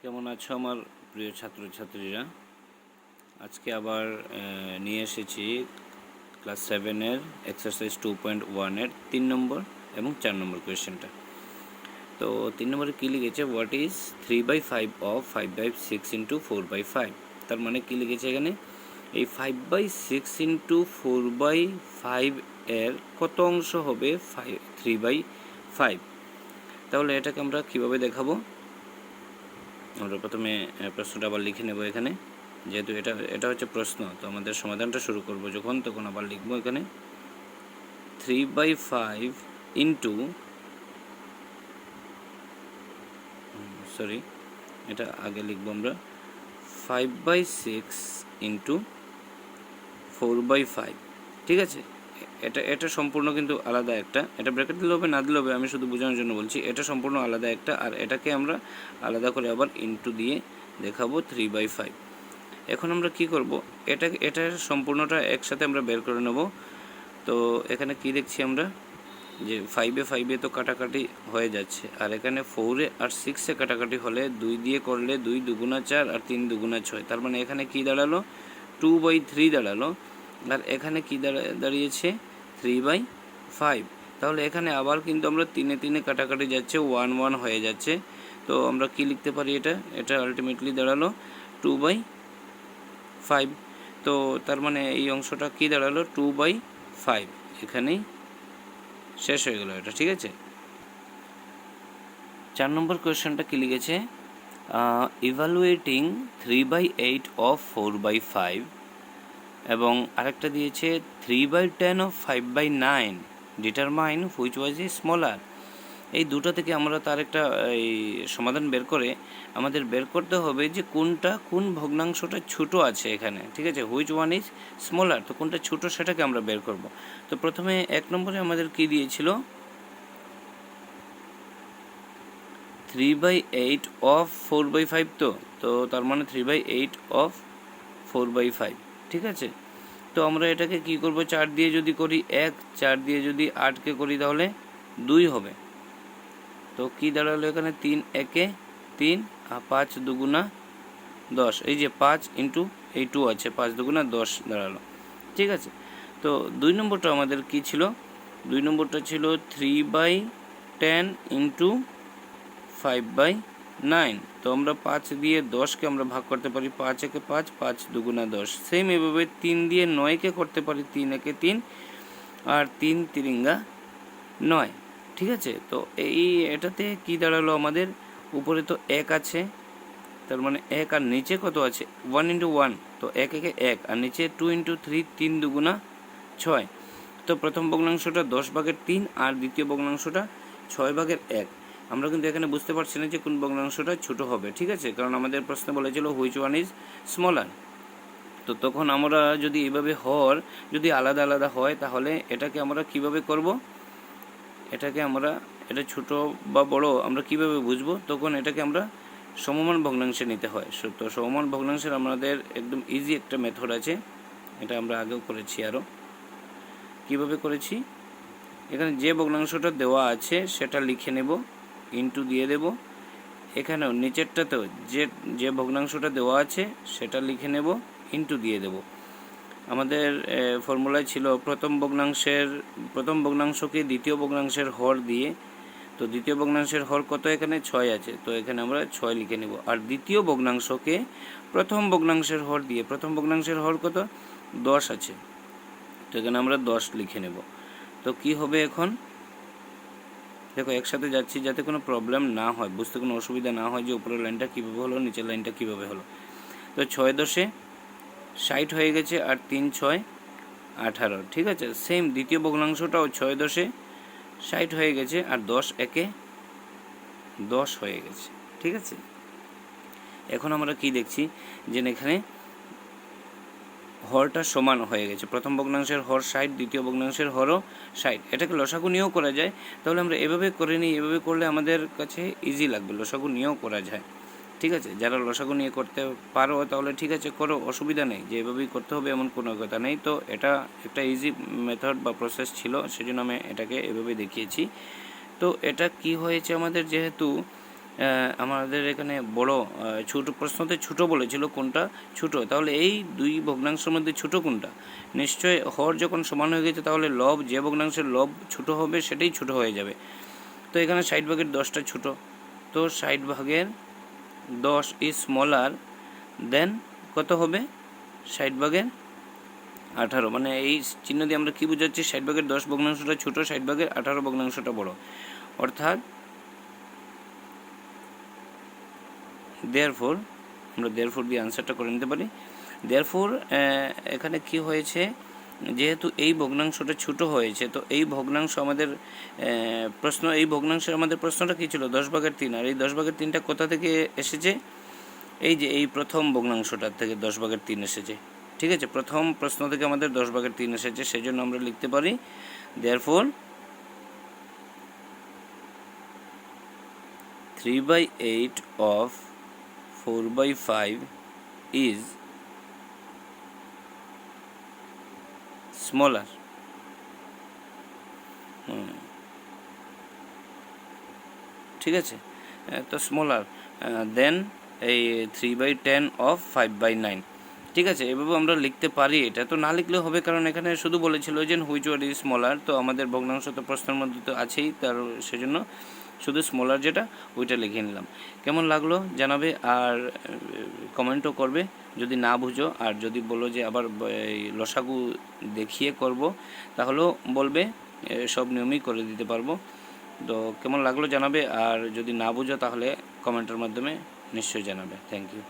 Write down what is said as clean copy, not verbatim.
কেমন আছো আমার প্রিয় ছাত্রছাত্রীরা? আজকে আবার নিয়ে এসেছি ক্লাস 7-এর এক্সারসাইজ 2.1-এর 3 নম্বর এবং 4 নম্বর কোয়েশ্চেনটা। তো 3 নম্বরে কী লিখেছে, হোয়াট ইজ 3/5 অফ 5/6 ইন্টু 4/5? তার মানে কী লিখেছে এখানে, এই 5/6 ইন্টু 4/5 এর কত অংশ হবে 3/5? তাহলে এটাকে আমরা কীভাবে দেখাবো? আমরা প্রথমে প্রশ্নটা আবার লিখে নেব এখানে, যেহেতু এটা হচ্ছে প্রশ্ন, তো আমাদের সমাধানটা শুরু করব যখন, তখন আবার লিখব এখানে 3/5 ইন্টু, এটা আগে লিখব আমরা 5/6 ইন্টু 4/5। ঠিক আছে, এটা সম্পূর্ণ কিন্তু আলাদা একটা, এটা ব্র্যাকেট দিলে হবে না দিলে হবে, আমি শুধু বোঝানোর জন্য বলছি, এটা সম্পূর্ণ আলাদা একটা, আর এটাকে আমরা আলাদা করে আবার ইন্টু দিয়ে দেখাবো 3/5। এখন আমরা কি করব, এটার সম্পূর্ণটা একসাথে আমরা বের করে নেব। তো এখানে কি দেখছি আমরা, যে 5/5 তো কাটাকাটি হয়ে যাচ্ছে, আর এখানে 4 আর 6 কাটাকাটি হলে 2 দিয়ে করলে 2 দুগুণা 4 আর 3 দুগুণা 6, তার মানে এখানে কি দাঁড়ালো 2/3 দাঁড়ালো, আর এখানে কি দাঁড়িয়েছে 3/5। তাহলে এখানে আবার কিন্তু আমরা 3 কাটাকাটি যাচ্ছে, 1 হয়ে যাচ্ছে। তো আমরা কি লিখতে পারি, এটা আলটিমেটলি দাঁড়ালো 2/5। তো তার মানে এই অংশটা কি দাঁড়ালো 2/5, এখানেই শেষ হয়ে গেল এটা। ঠিক আছে, 4 নম্বর কোয়েশ্চেনটা কি লিখেছে, ইভালুয়েটিং 3/8 অফ 4/5, এবং আরেকটা দিয়েছে 3/10 of 5/9, determine which was A smaller. এই দুটো থেকে আমরা তার একটা এই সমাধান বের করে আমাদের বের করতে হবে যে কোন ভগ্নাংশটা ছোটো আছে এখানে। ঠিক আছে, হুইচ ওয়ান ইজ স্মলার, তো কোনটা ছোটো সেটাকে আমরা বের করব। তো প্রথমে 1 নম্বরে আমাদের কি দিয়েছিল 3/8 অফ 4/5, তো তার মানে 3/8 অফ 4/5। ঠিক আছে, তো আমরা এটাকে কি করব, 4 দিয়ে যদি করি 1, 4 দিয়ে যদি 8কে করি তাহলে 2 হবে। তো কি দাঁড়ালো এখানে 3 একে 3 আর 5 দুগুণা 10, এই যে 5 ইন্টু এই 2 আছে, 5 দুগুণা 10 দাঁড়ালো। ঠিক আছে, তো 2 নম্বরটা আমাদের কি ছিল, 2 নম্বরটা ছিল 3/10 ইন্টু 5/9। তো আমরা 5 দিয়ে 10কে আমরা ভাগ করতে পারি, 5 একে 5, 5 দুগুণা 10। সেম এভাবে 3 দিয়ে 9কে করতে পারি, 3 একে 3 আর 3 তিরিঙ্গা 9। ঠিক আছে, তো এটাতে কি দাঁড়ালো, আমাদের উপরে তো 1 আছে, তার মানে 1, আর নিচে কত আছে 1 ইন্টু 1, তো 1 একে 1, আর নিচে 2 ইন্টু 3, 3 দুগুণা 6। তো প্রথম ভগ্নাংশটা 10/3 আর দ্বিতীয় ভগ্নাংশটা 6/1। আমরা কিন্তু এখানে বুঝতে পারছি না যে কোন ভগ্নাংশটা ছোট হবে। ঠিক আছে, কারণ আমাদের প্রশ্ন বলেছিল হুইচ ওয়ান ইজ স্মলার। তো তখন আমরা যদি এইভাবে যদি আলাদা আলাদা হয়, তাহলে এটাকে আমরা কিভাবে করব, এটা ছোট বা বড় আমরা কিভাবে বুঝবো, তখন এটাকে আমরা সমমান ভগ্নাংশে নিতে হয়। তো সমমান ভগ্নাংশের আমাদের একদম ইজি একটা মেথড আছে, এটা আমরা আগেও করেছি। আরও কিভাবে করেছি, এখানে যে ভগ্নাংশটা দেওয়া আছে সেটা লিখে নেব, ইন্টু দিয়ে দেব। এখানেও নিচেরটাতেও যে ভগ্নাংশটা দেওয়া আছে সেটা লিখে নেব, ইন্টু দিয়ে দেব। আমাদের ফর্মুলায় ছিল প্রথম ভগ্নাংশকে দ্বিতীয় ভগ্নাংশের হর দিয়ে, তো দ্বিতীয় ভগ্নাংশের হর কত, এখানে 6 আছে, তো এখানে আমরা 6 লিখে নেব। আর দ্বিতীয় ভগ্নাংশকে প্রথম ভগ্নাংশের হর দিয়ে, প্রথম ভগ্নাংশের হর কত 10 আছে, তো এখানে আমরা 10 লিখে নেব। তো কি হবে এখন দেখো, একসাথে যাচ্ছি যাতে কোনো প্রবলেম না হয়, বুঝতে কোনো অসুবিধা না হয় যে উপরের লাইনটা কীভাবে হলো, নিচের লাইনটা কীভাবে হলো। তো 6 10 60 হয়ে গেছে, আর 3 6 18। ঠিক আছে, সেম দ্বিতীয় ভগ্নাংশটাও 6 10 60 হয়ে গেছে, আর 10 একে 10 হয়ে গেছে। ঠিক আছে, এখন আমরা কি দেখছি, যে এখানে হরটা সমান হয়ে গেছে, প্রথম ভগ্নাংশের হর 60, দ্বিতীয় ভগ্নাংশের হরও 60। এটাকে লসাগু নিয়েও করা যায়, তাহলে আমরা এভাবে করে নিই, এভাবে করলে আমাদের কাছে ইজি লাগবে, লসাগু নিয়েও করা যায়। ঠিক আছে, যারা লসাগু নিয়ে করতে পারো তাহলে ঠিক আছে করো, অসুবিধা নেই, যে এভাবেই করতে হবে এমন কোনো কথা নেই। তো এটা একটা ইজি মেথড বা প্রসেস ছিল, সেজন্য আমি এটাকে এভাবে দেখিয়েছি। তো এটা কি হয়েছে, আমাদের যেহেতু আমাদের এখানে বড় ছোটো প্রশ্নতে ছোটো বলেছিল কোনটা ছোটো, তাহলে এই দুই ভগ্নাংশের মধ্যে ছোটো কোনটা? নিশ্চয়ই হর যখন সমান হয়ে গেছে তাহলে লব, যে ভগ্নাংশের লব ছোটো হবে সেটাই ছোটো হয়ে যাবে। তো এখানে 60 ভাগের 10টা ছোটো, তো 60 ভাগের 10 ইজ স্মলার দেন কত হবে? 60 ভাগের 18। মানে এই চিহ্ন দিয়ে আমরা কী বোঝাচ্ছি? 60 ভাগের 10 ভগ্নাংশটা ছোটো, 60 ভাগের 18 ভগ্নাংশটা বড়। অর্থাৎ দেয়ারফোর, আমরা দেয়ারফোর দিয়ে আনসারটা করে নিতে পারি। দেয়ারফোর এখানে কি হয়েছে, যেহেতু এই ভগ্নাংশটা ছোটো হয়েছে, তো এই ভগ্নাংশ আমাদের এই ভগ্নাংশের আমাদের প্রশ্নটা কী ছিল? 10/3। আর এই 10/3টা কোথা থেকে এসেছে? এই যে এই প্রথম ভগ্নাংশটার থেকে 10/3 এসেছে। ঠিক আছে, প্রথম প্রশ্ন থেকে আমাদের 10/3 এসেছে, সেই জন্য আমরা লিখতে পারি দেয়ারফোর 3/8 of 4/5 is smaller. ঠিক আছে, তো স্মলার দেন এই 3/10 of 5/9। ঠিক আছে, এভাবে আমরা লিখতে পারি। এটা তো না লিখলেও হবে, কারণ এখানে শুধু বলেছিল যে হুইচ ওয়ার ইজ স্মলার, তো আমাদের ভগ্নাংশ তো প্রশ্নের মধ্যে তো আছেই, তার সেজন্য শুধু স্মলার যেটা ওইটা লিখে নিলাম। কেমন লাগলো জানাবে, আর কমেন্টও করবে যদি না বুঝো। আর যদি বলো যে আবার এই লসাগু দেখিয়ে করব, তাহলেও বলবে, সব নিয়মই করে দিতে পারবো। তো কেমন লাগলো জানাবে, আর যদি না বুঝো তাহলে কমেন্টের মাধ্যমে নিশ্চয়ই জানাবে। Thank you.